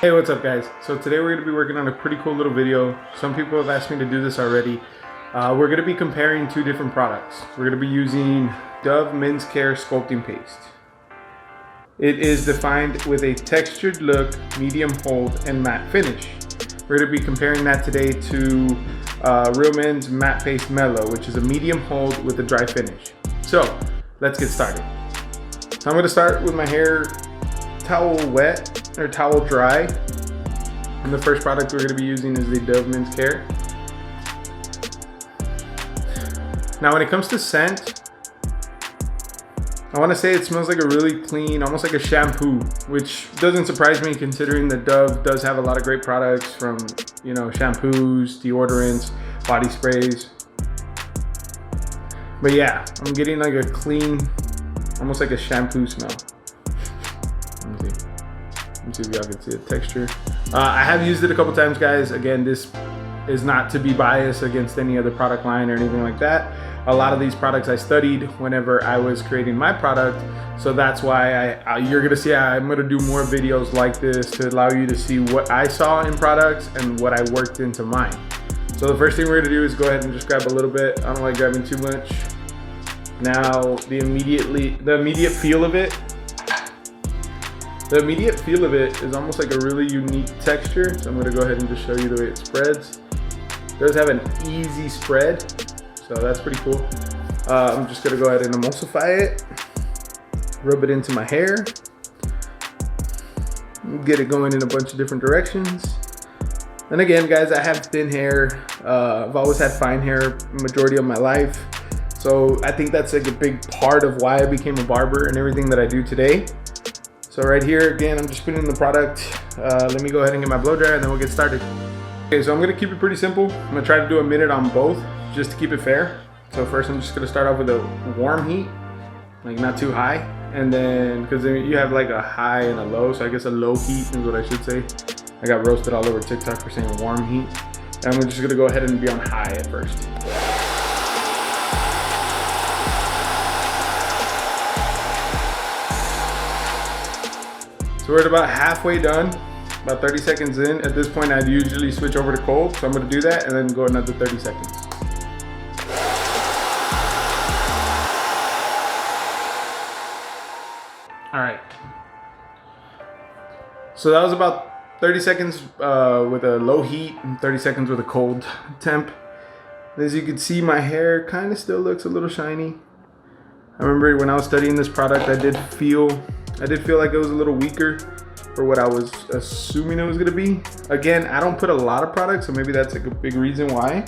Hey, what's up guys? So today we're going to be working on a pretty cool little video. Some people have asked me to do this already. We're going to be comparing two different products. We're going to be using Dove Men's Care Sculpting Paste. It is defined with a textured look, medium hold, and matte finish. We're going to be comparing that today to Real Men's Matte Paste Mellow, which is a medium hold with a dry finish. So let's get started. So I'm going to start with my hair towel wet or towel dry, and the first product we're going to be using is the Dove Men's Care. Now when it comes to scent, I want to say it smells like a really clean, almost like a shampoo, which doesn't surprise me considering that Dove does have a lot of great products from, you know, shampoos, deodorants, body sprays. But yeah, I'm getting like a clean, almost like a shampoo smell. Let me see if y'all can see the texture. I have used it a couple times, guys. Again, this is not to be biased against any other product line or anything like that. A lot of these products I studied whenever I was creating my product. So that's why you're gonna see I'm gonna do more videos like this to allow you to see what I saw in products and what I worked into mine. So the first thing we're gonna do is go ahead and just grab a little bit. I don't like grabbing too much. Now the immediate feel of it. The immediate feel of it is almost like a really unique texture. So I'm gonna go ahead and just show you the way it spreads. It does have an easy spread, so that's pretty cool. I'm just gonna go ahead and emulsify it, rub it into my hair, get it going in a bunch of different directions. And again, guys, I have thin hair. I've always had fine hair majority of my life. So I think that's like a big part of why I became a barber and everything that I do today. So right here, again, I'm just putting in the product. Let me go ahead and get my blow dryer and then we'll get started. Okay, so I'm gonna keep it pretty simple. I'm gonna try to do a minute on both just to keep it fair. So first I'm just gonna start off with a warm heat, like not too high. And then, because you have like a high and a low, so I guess a low heat is what I should say. I got roasted all over TikTok for saying warm heat. And I'm just gonna go ahead and be on high at first. So we're at about halfway done, about 30 seconds in. At this point, I'd usually switch over to cold. So I'm gonna do that and then go another 30 seconds. All right. So that was about 30 seconds with a low heat and 30 seconds with a cold temp. As you can see, my hair kind of still looks a little shiny. I remember when I was studying this product, I did feel like it was a little weaker for what I was assuming it was gonna be. Again, I don't put a lot of products, so maybe that's like a big reason why.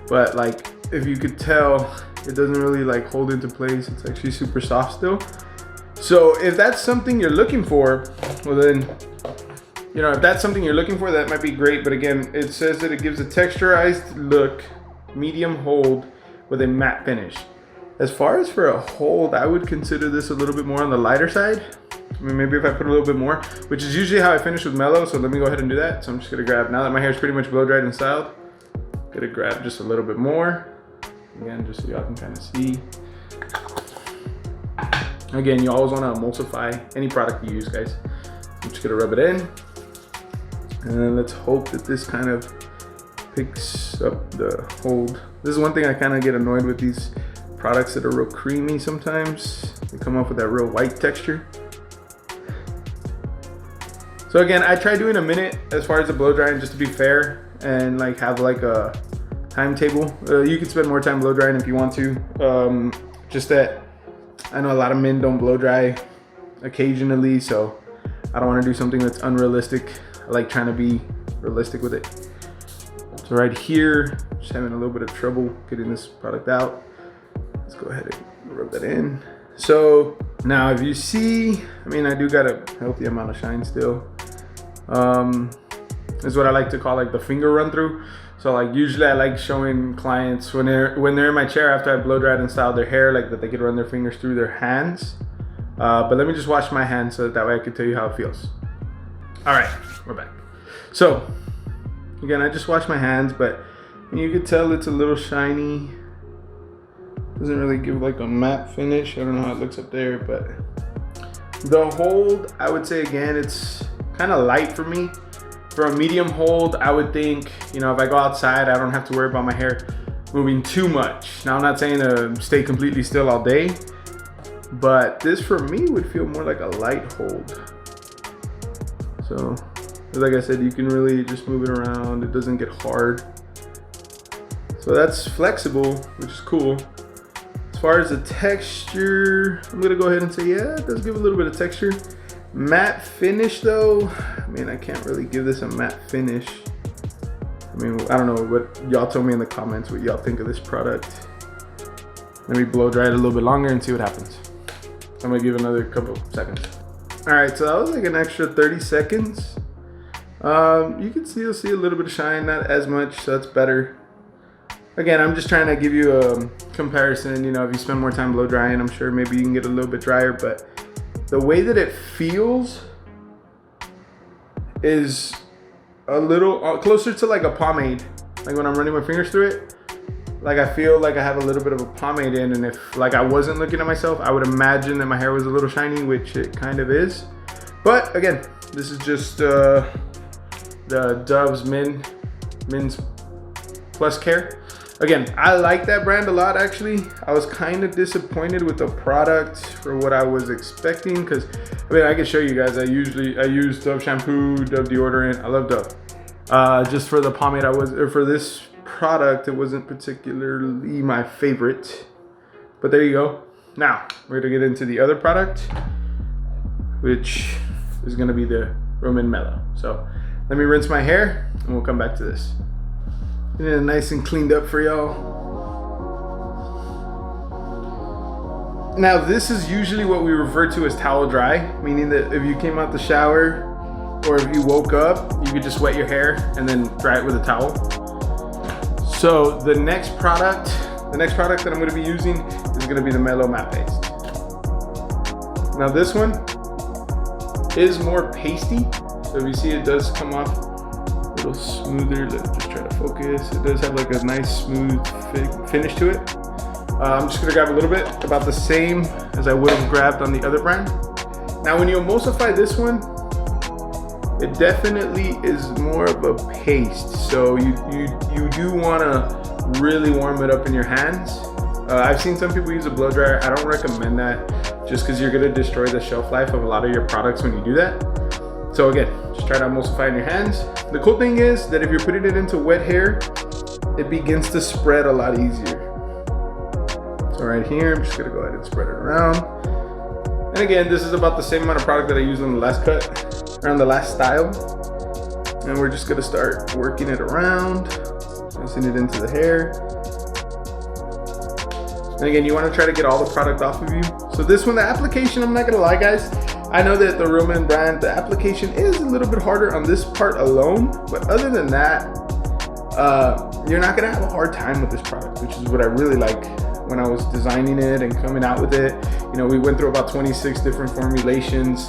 But like, if you could tell, it doesn't really like hold into place. It's actually super soft still. So if that's something you're looking for, well then, you know, if that's something you're looking for, that might be great. But again, it says that it gives a texturized look, medium hold with a matte finish. As far as for a hold, I would consider this a little bit more on the lighter side. I mean, maybe if I put a little bit more, which is usually how I finish with Mellow. So let me go ahead and do that. So I'm just gonna grab, now that my hair is pretty much blow dried and styled, gonna grab just a little bit more. Again, just so y'all can kind of see. Again, you always wanna emulsify any product you use, guys. I'm just gonna rub it in. And then let's hope that this kind of picks up the hold. This is one thing I kind of get annoyed with these products that are real creamy sometimes. They come off with that real white texture. So again, I try doing a minute as far as the blow drying, just to be fair and like have like a timetable. You can spend more time blow drying if you want to. Just that I know a lot of men don't blow dry occasionally, so I don't want to do something that's unrealistic. I like trying to be realistic with it. So right here, just having a little bit of trouble getting this product out. Let's go ahead and rub that in. So now if you see, I mean, I do got a healthy amount of shine still. Is what I like to call like the finger run through. So like usually I like showing clients when they're in my chair after I blow dried and styled their hair, like that they could run their fingers through their hands. But let me just wash my hands so that way I can tell you how it feels. All right, we're back. So again, I just washed my hands, but you can tell it's a little shiny. Doesn't really give like a matte finish. I don't know how it looks up there, but the hold, I would say again, it's kind of light for me. For a medium hold, I would think, you know, if I go outside, I don't have to worry about my hair moving too much. Now, I'm not saying to stay completely still all day, but this for me would feel more like a light hold. So, like I said, you can really just move it around. It doesn't get hard. So that's flexible, which is cool. As far as the texture, I'm gonna go ahead and say, yeah, it does give a little bit of texture. Matte finish though, I mean, I can't really give this a matte finish. I mean, I don't know what y'all told me in the comments, what y'all think of this product. Let me blow dry it a little bit longer and see what happens. I'm gonna give it another couple seconds. All right, so that was like an extra 30 seconds. You can still see a little bit of shine, not as much, so that's better. Again, I'm just trying to give you a comparison. You know, if you spend more time blow drying, I'm sure maybe you can get a little bit drier, but the way that it feels is a little closer to like a pomade. Like when I'm running my fingers through it, like I feel like I have a little bit of a pomade in, and if like I wasn't looking at myself, I would imagine that my hair was a little shiny, which it kind of is. But again, this is just the Dove's Men's Plus Care. Again, I like that brand a lot actually. I was kind of disappointed with the product for what I was expecting, because I mean, I can show you guys, I use Dove shampoo, Dove deodorant. I love Dove. Just for the pomade, for this product, it wasn't particularly my favorite. But there you go. Now, we're gonna get into the other product, which is gonna be the Roman Mellow. So let me rinse my hair and we'll come back to this. Get it nice and cleaned up for y'all. Now this is usually what we refer to as towel dry, meaning that if you came out the shower or if you woke up, you could just wet your hair and then dry it with a towel. So the next product that I'm gonna be using is gonna be the Mellow Matte Paste. Now this one is more pasty. So if you see, it does come off a little smoother. Let me just try to focus. It does have like a nice smooth finish to it. I'm just gonna grab a little bit, about the same as I would have grabbed on the other brand. Now when you emulsify this one, it definitely is more of a paste. So you do wanna really warm it up in your hands. I've seen some people use a blow dryer. I don't recommend that, just because you're gonna destroy the shelf life of a lot of your products when you do that. So again, just try to emulsify in your hands. The cool thing is that if you're putting it into wet hair, it begins to spread a lot easier. So right here, I'm just gonna go ahead and spread it around. And again, this is about the same amount of product that I used on the last cut, or on the last style. And we're just gonna start working it around, pressing it into the hair. And again, you wanna try to get all the product off of you. So this one, the application, I'm not gonna lie guys, I know that the Roman brand, the application is a little bit harder on this part alone, but other than that, you're not gonna have a hard time with this product, which is what I really like when I was designing it and coming out with it. You know, we went through about 26 different formulations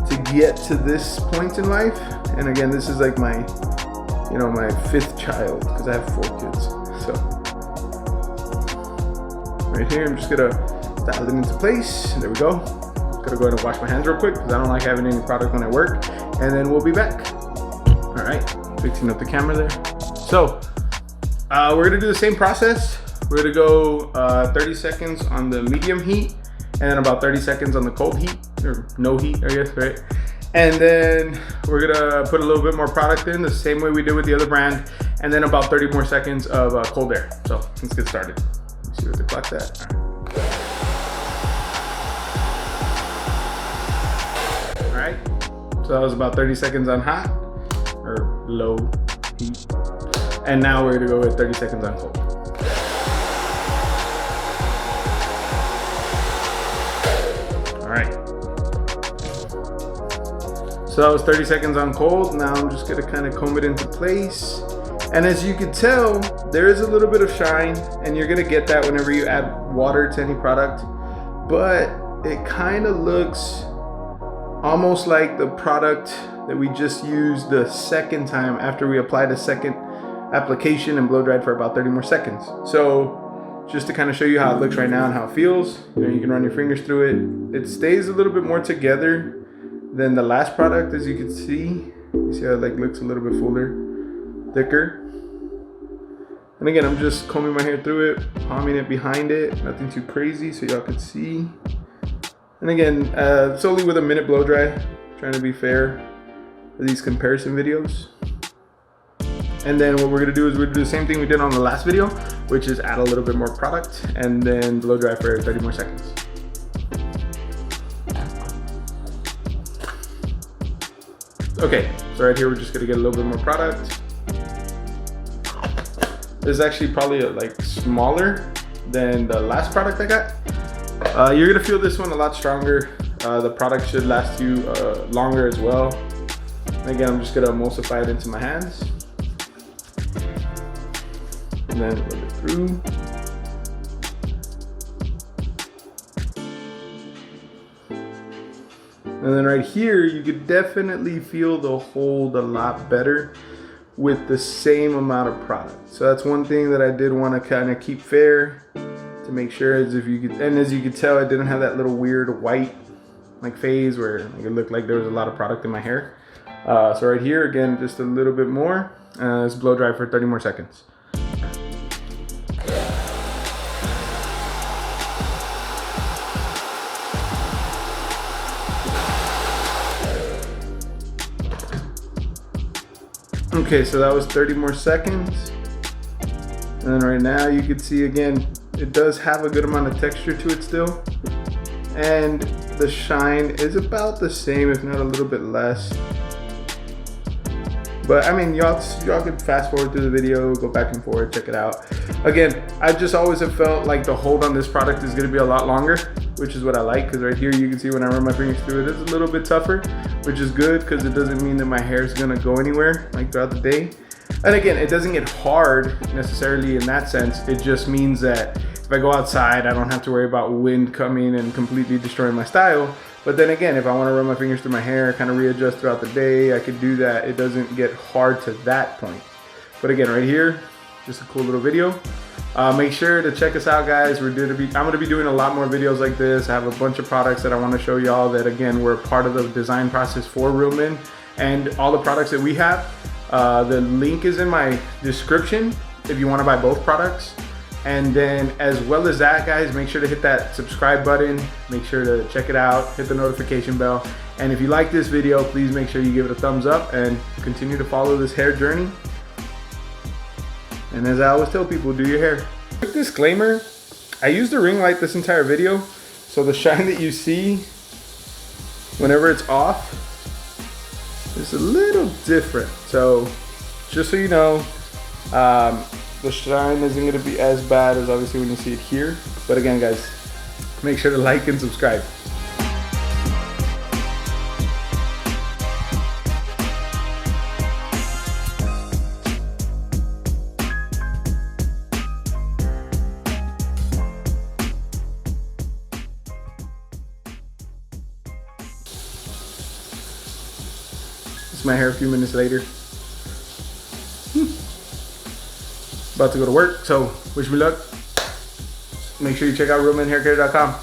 to get to this point in life. And again, this is like my, you know, my 5th child, because I have 4 kids. So right here, I'm just gonna dial it into place. There we go. Gonna go ahead and wash my hands real quick because I don't like having any product when I work, and then we'll be back. All right, fixing up the camera there. So we're gonna do the same process. We're gonna go 30 seconds on the medium heat, and then about 30 seconds on the cold heat, or no heat, I guess, right? And then we're gonna put a little bit more product in the same way we did with the other brand, and then about 30 more seconds of cold air. So let's get started. Let's see what the clock's at. All right, so that was about 30 seconds on hot, or low heat. And now we're gonna go with 30 seconds on cold. All right. So that was 30 seconds on cold. Now I'm just gonna kind of comb it into place. And as you can tell, there is a little bit of shine, and you're gonna get that whenever you add water to any product, but it kind of looks almost like the product that we just used the second time after we applied a second application and blow dried for about 30 more seconds. So just to kind of show you how it looks right now and how it feels, you know, you can run your fingers through it. It stays a little bit more together than the last product, as you can see. You see how it like looks a little bit fuller, thicker. And again, I'm just combing my hair through it, palming it behind it, nothing too crazy so y'all could see. And again, solely with a minute blow dry, trying to be fair for these comparison videos. And then what we're gonna do is we're gonna do the same thing we did on the last video, which is add a little bit more product and then blow dry for 30 more seconds. Okay, so right here we're just gonna get a little bit more product. This is actually probably like smaller than the last product I got. You're gonna feel this one a lot stronger. The product should last you longer as well. And again, I'm just gonna emulsify it into my hands. And then rub it through. And then right here, you could definitely feel the hold a lot better with the same amount of product. So that's one thing that I did want to kind of keep fair to make sure as if you could, and as you could tell, I didn't have that little weird white like phase where like, it looked like there was a lot of product in my hair. So right here, again, just a little bit more. Let's blow dry for 30 more seconds. Okay, so that was 30 more seconds. And then right now you can see again, it does have a good amount of texture to it still. And the shine is about the same, if not a little bit less. But I mean, y'all could fast forward through the video, go back and forth, check it out. Again, I just always have felt like the hold on this product is gonna be a lot longer, which is what I like, because right here you can see when I run my fingers through it, it's a little bit tougher, which is good because it doesn't mean that my hair is gonna go anywhere like throughout the day. And again, it doesn't get hard necessarily in that sense. It just means that if I go outside, I don't have to worry about wind coming and completely destroying my style. But then again, if I want to run my fingers through my hair, kind of readjust throughout the day, I could do that. It doesn't get hard to that point. But again, right here, just a cool little video. Make sure to check us out, guys. I'm gonna be doing a lot more videos like this. I have a bunch of products that I want to show y'all that, again, were part of the design process for Real Men. And all the products that we have, the link is in my description if you want to buy both products. And then as well as that, guys, make sure to hit that subscribe button. Make sure to check it out, hit the notification bell. And if you like this video, please make sure you give it a thumbs up and continue to follow this hair journey. And as I always tell people, do your hair. Quick disclaimer, I used a ring light this entire video, so the shine that you see whenever it's off is a little different. So just so you know, the shine isn't going to be as bad as obviously when you see it here. But again, guys, make sure to like and subscribe. It's my hair a few minutes later. About to go to work, so wish me luck. Make sure you check out realmenhaircare.com.